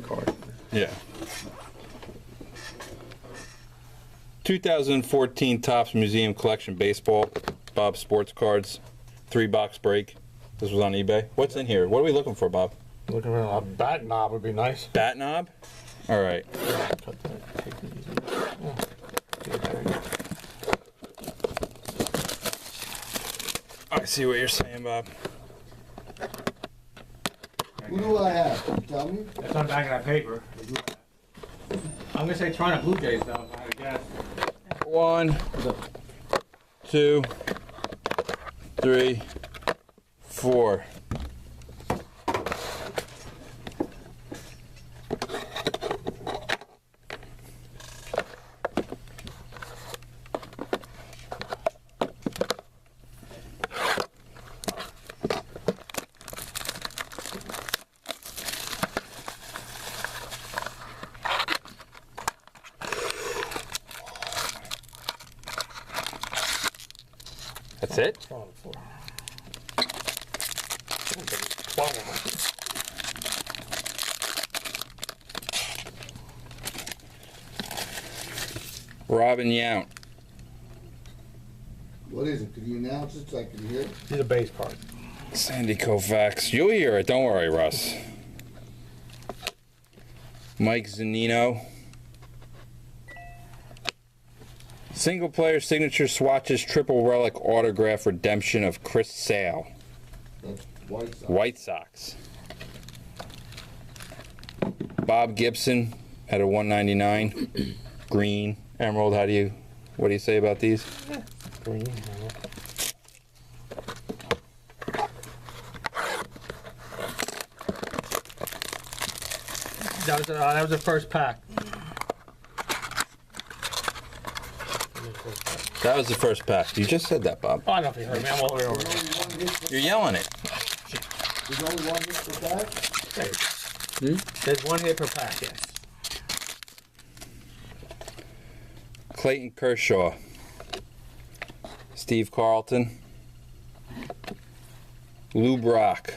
color card. Yeah. 2014 Topps Museum Collection Baseball, Bob Sports Cards, 3-box break. This was on eBay. What's in here? What are we looking for, Bob? Looking around, a bat knob would be nice. Bat knob? All right. Cut that. Take it easy. Yeah. I see what you're saying, Bob. Who do I have? Can you tell me? That's on the back of that paper. I'm gonna say Toronto Blue Jays though, if I had to guess. 1, 2, 3, 4. That's it? Toronto 4. Robin Yount. What is it? Could you announce it so I can hear it? These are base cards. Sandy Koufax. You'll hear it. Don't worry, Russ. Mike Zunino. Single player signature swatches triple relic autograph redemption of Chris Sale. That's White Sox. White Sox. Bob Gibson at a 199. Green. Emerald, what do you say about these? Green. That was the first pack. That was the first pack. You just said that, Bob. Oh, I don't know if you heard me. I'm all the way over here. You're yelling it. There's only one hit per pack? There's one hit per pack, yes. Clayton Kershaw. Steve Carlton. Lou Brock.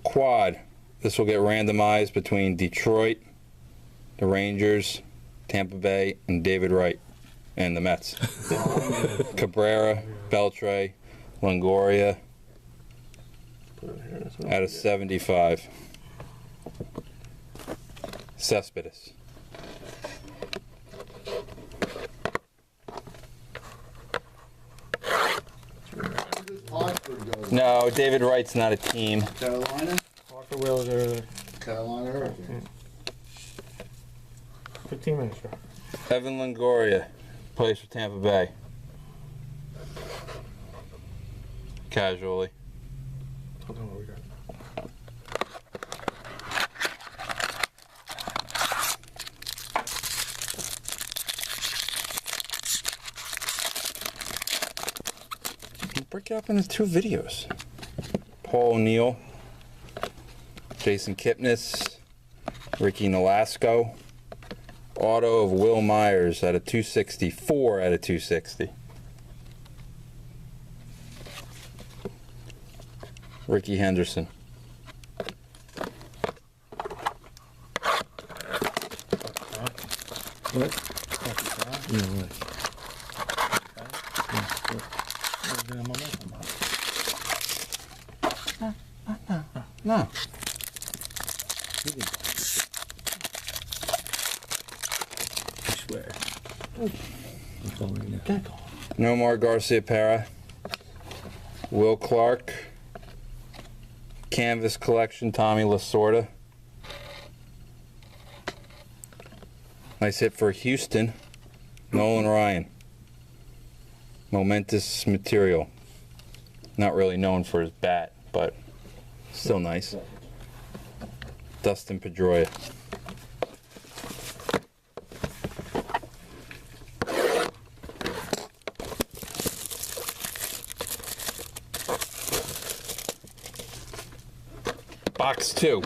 Quad. This will get randomized between Detroit, the Rangers, Tampa Bay, and David Wright, and the Mets. Cabrera, Beltre, Longoria, out of 75. Cespedes. Hartford goes. No, David Wright's not a team. Carolina? Hartford Wheels are Carolina Hurricanes. 15 minutes, sure. Evan Longoria plays for Tampa Bay. Casually. Hold on, what we got? Break it up into 2 videos. Paul O'Neill, Jason Kipnis, Ricky Nolasco, auto of Will Myers at a 264 out of 260. Ricky Henderson. No. I swear. Nomar Garcia-Para. Will Clark. Canvas Collection, Tommy Lasorda. Nice hit for Houston. Nolan Ryan. Momentous material. Not really known for his bat, but still nice. Dustin Pedroia. Box 2.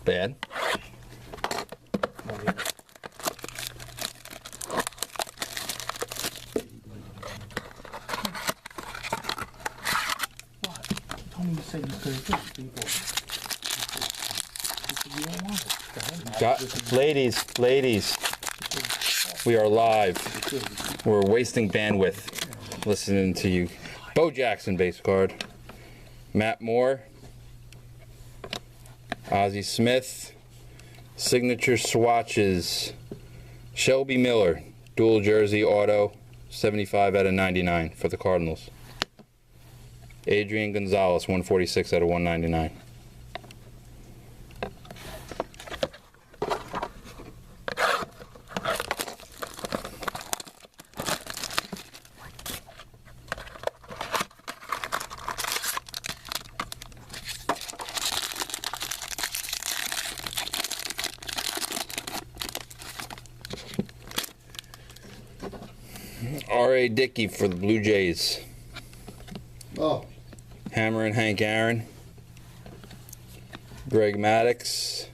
Bad. Told me you said you couldn't get people. You said you don't want it. Ladies, we are live. We're wasting bandwidth listening to you. Bo Jackson base card. Matt Moore. Ozzie Smith. Signature swatches. Shelby Miller. Dual jersey auto. 75 out of 99 for the Cardinals. Adrian Gonzalez, 146 out of 199. R.A. Dickey for the Blue Jays. Oh, Hammer and Hank Aaron. Greg Maddox.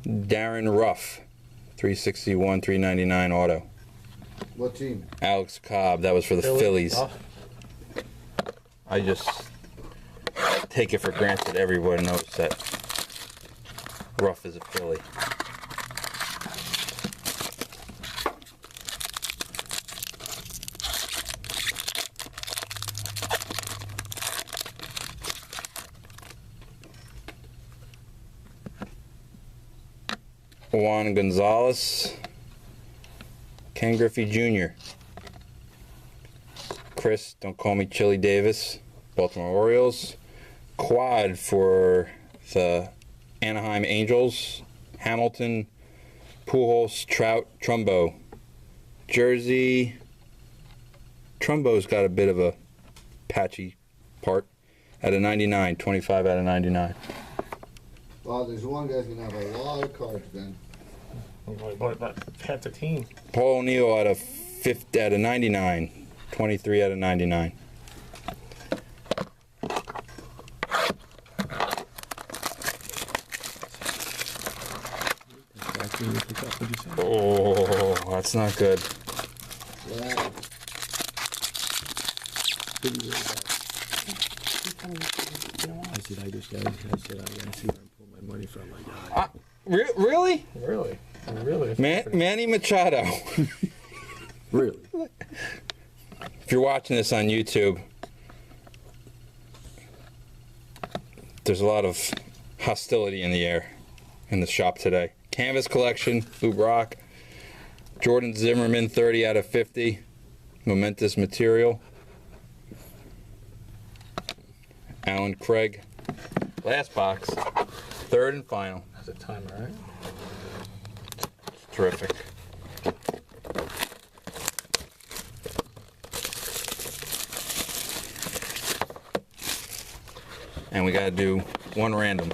Darren Ruff. 361, 399 auto. what team? Alex Cobb. That was for the Phillies. I just take it for granted everyone knows that Ruff is a Philly. Juan Gonzalez, Ken Griffey Jr., Chris, don't call me Chili Davis, Baltimore Orioles, quad for the Anaheim Angels, Hamilton, Pujols, Trout, Trumbo, jersey, Trumbo's got a bit of a patchy part, out of 99, 25 out of 99. Well, there's one guy's gonna have a lot of cards then. But half the team. Paul O'Neill out of 50 out of 99, 23 out of 99. Oh, that's not good. Yeah. I said, I just got I said, I gotta see where I pull my money from. Like, Really? really? Really? Manny Machado. Really? If you're watching this on YouTube, there's a lot of hostility in the air in the shop today. Canvas collection, Lou Brock. Jordan Zimmerman, 30 out of 50. Momentous material. Alan Craig. Last box. Third and final. That's a timer, right? Terrific. And we gotta do one random.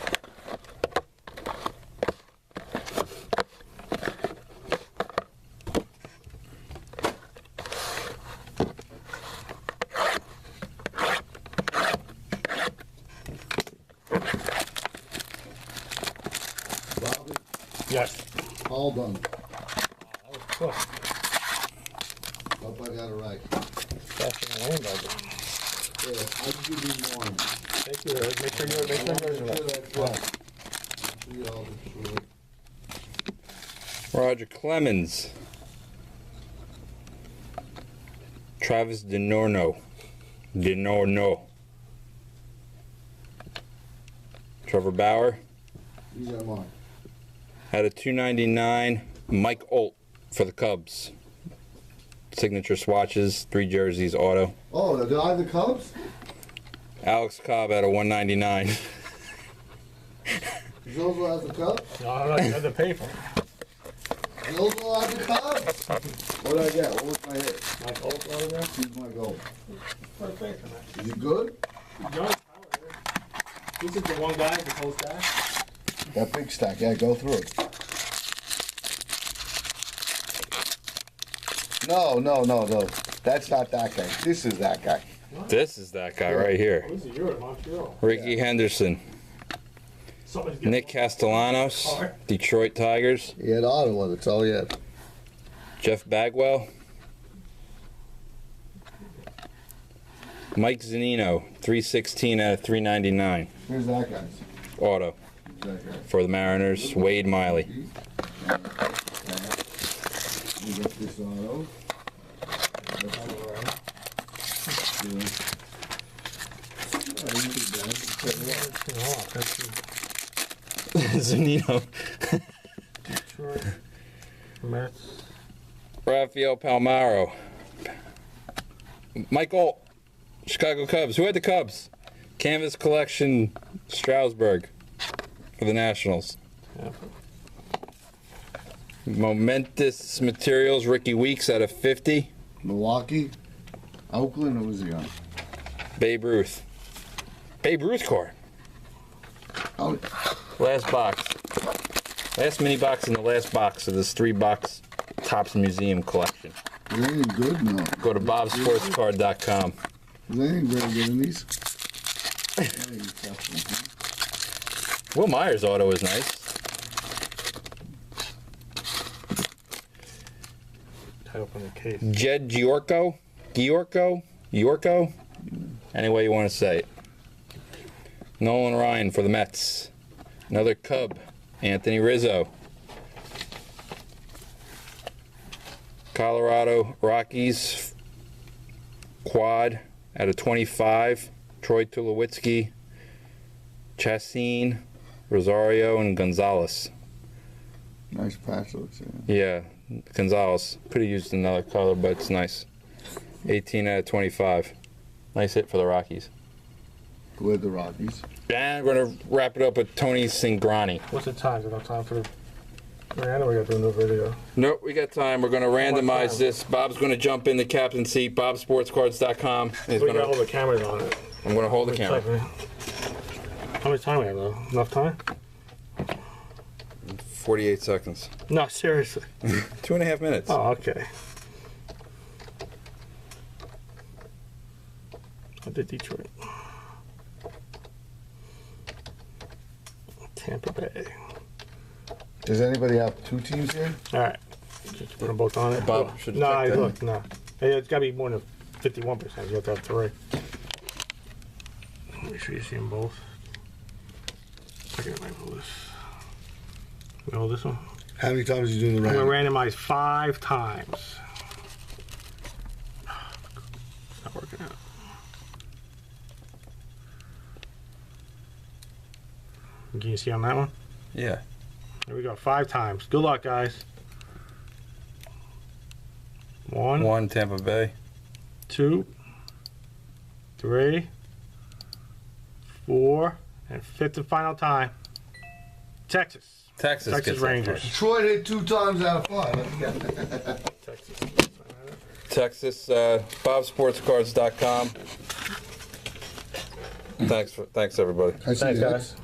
Bobby, Yes. all done. That was quick. Hope I got it right. Faster than Wayne does it. Yeah, I'll give you one. Thank you. Make sure yours are right. See all the short. Roger Clemens. Travis DiNorno. Trevor Bauer. These are mine. Had a 299. Mike Olt for the Cubs. Signature swatches, 3 jerseys, auto. Oh, did I have the Cubs? Alex Cobb at a 199. You also have the Cubs? No, you had to pay for it. You also have the Cubs? What did I get? What was my hit? My old autograph? Here's my goal. What a pay for that. Is he good? This is the one guy, this whole stack. That big stack, yeah, go through it. No. That's not that guy. This is that guy. This is that guy right here. This is yours, Montreal. Ricky Henderson. Somebody's getting Nick Castellanos, Detroit Tigers. He had Ottawa, that's all he had. Jeff Bagwell. Mike Zunino, 316 out of 399. Here's that guy's. Auto That guy. for the Mariners. Wade Miley. You got this auto. Zunino. Detroit Mets. Rafael Palmeiro. Michael, Chicago Cubs. Who had the Cubs? Canvas Collection, Strasburg for the Nationals. Yeah. Momentous Materials, Ricky Weeks out of 50. Milwaukee, Oakland, who was he on? Babe Ruth. Babe Ruth card. Oh, Last box. Last mini box in the last box of this 3-box Topps Museum collection. is anything good? No. Go to bobsportscard.com. Is anything very good in these? Will Myers auto is nice. Tied up on the case. Jed Yorko, any way you want to say it. Nolan Ryan for the Mets. Another Cub, Anthony Rizzo. Colorado Rockies quad out of 25. Troy Tulowitzki, Chassin, Rosario, and Gonzalez. Nice patch looks. Yeah, Gonzalez. Could have used another color, but it's nice. 18 out of 25. Nice hit for the Rockies. With the Rockies. And we're going to wrap it up with Tony Cingrani. What's the time? Is it enough time for the... I know we got to do a new video. Nope, we got time. We're going to randomize this. Bob's going to jump in the captain's seat. BobSportsCards.com. We got all the cameras on it. I'm going to hold the camera. How much time we have though? Enough time? 48 seconds. No, seriously. 2.5 minutes. Oh, okay. I did Detroit. Tampa Bay. Does anybody have 2 teams here? All right. Just put them both on it. Bob should No, check that. look, no. Hey, it's got to be more than 51%. You have to have 3. Make sure you see them both. I can hold this. We hold this one. How many times are you doing the I'm random? going to randomize 5 times. It's not working out. Can you see on that one? Yeah. Here we go. 5 times. Good luck, guys. 1, 1 Tampa Bay. 2, 3, 4, and 5th and final time. Texas. Texas Texas gets that Rangers. first. Detroit hit 2 times out of 5. Texas. Texas, BobSportsCards.com. Thanks everybody. I see Thanks, that. guys.